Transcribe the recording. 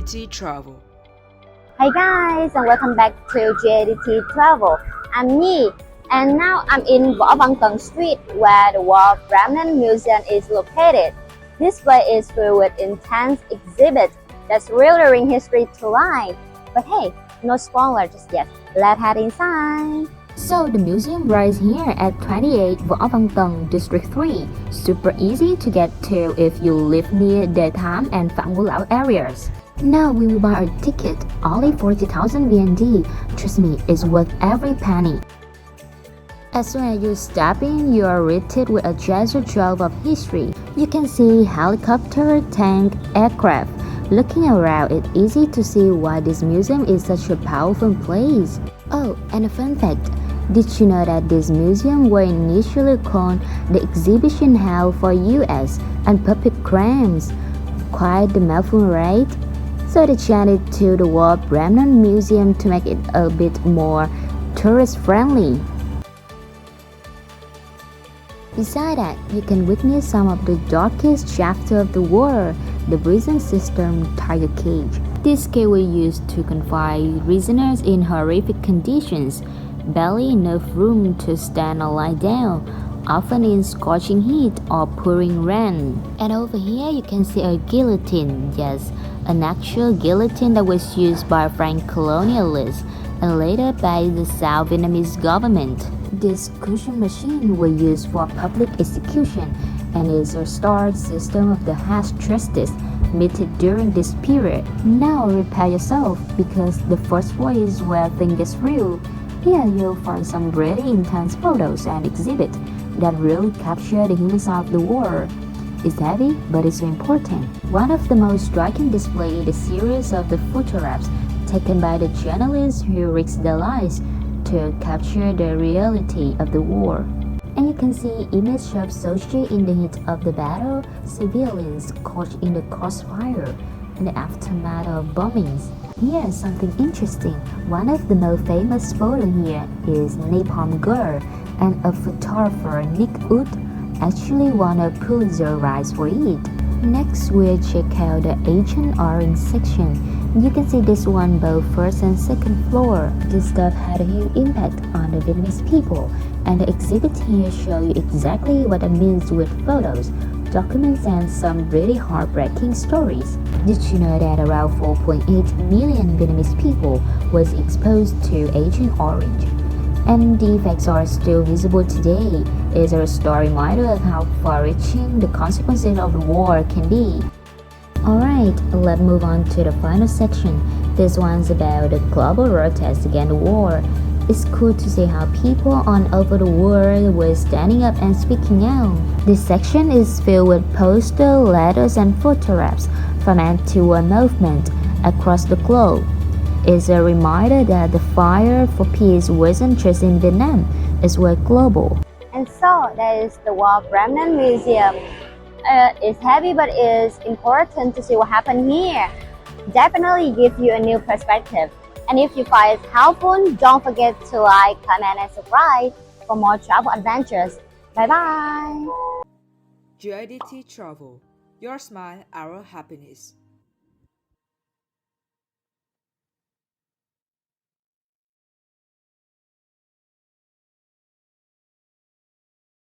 Gadt Travel. Hi guys, and welcome back to Gadt Travel. I'm Nhi, and now I'm in Võ Văn Tần Street, where the War Remnants Museum is located. This place is filled with intense exhibits that's really history to life. But hey, no spoiler just yet. Let's head inside. So the museum right here at 28 Võ Văn Tần, District 3. Super easy to get to if you live near Đề Thám and Phạm Ngũ Lão areas. Now we will buy a ticket, only 40,000 VND. Trust me, it's worth every penny. As soon as you step in, you are greeted with a treasure trove of history. You can see helicopter, tank, aircraft. Looking around, it's easy to see why this museum is such a powerful place. Oh, and a fun fact. Did you know that this museum was initially called the exhibition hall for US and puppet crimes? Quite the mouthful, right? So they changed it to the War Remnants Museum to make it a bit more tourist-friendly. Besides that, you can witness some of the darkest chapters of the war, the prison system tiger cage. This cage was used to confine prisoners in horrific conditions, barely enough room to stand or lie down, often in scorching heat or pouring rain. And over here you can see a guillotine, yes, an actual guillotine that was used by French colonialists and later by the South Vietnamese government. This execution machine was used for public execution and is a star system of the harsh justice meted during this period. Now prepare yourself because the first floor is where things get real. Here you'll find some really intense photos and exhibits that really capture the human side of the war. It's heavy, but it's important. One of the most striking displays is the series of the photographs taken by the journalists who risked their lives to capture the reality of the war. And you can see images of soldiers in the heat of the battle, civilians caught in the crossfire, and the aftermath of bombings. Here's something interesting. One of the most famous photos here is Napalm Girl, and a photographer, Nick Wood, actually won a Pulitzer Prize for it. Next, we'll check out the Agent Orange section. You can see this one both first and second floor. This stuff had a huge impact on the Vietnamese people, and the exhibit here show you exactly what it means with photos, documents, and some really heartbreaking stories. Did you know that around 4.8 million Vietnamese people was exposed to Agent Orange? And the effects are still visible today. It's a stark reminder of how far-reaching the consequences of the war can be. Alright, let's move on to the final section. This one's about the global protest against the war. It's cool to see how people all over the world were standing up and speaking out. This section is filled with posters, letters, and photographs from anti-war movement across the globe. It's a reminder that the fight for peace wasn't just in Vietnam, it was global. And so that is the War Remnants Museum. It's heavy, but it's important to see what happened here. Definitely give you a new perspective. And if you find it helpful, don't forget to like, comment, and subscribe for more travel adventures. Bye bye! Gadt Travel. Your smile, our happiness.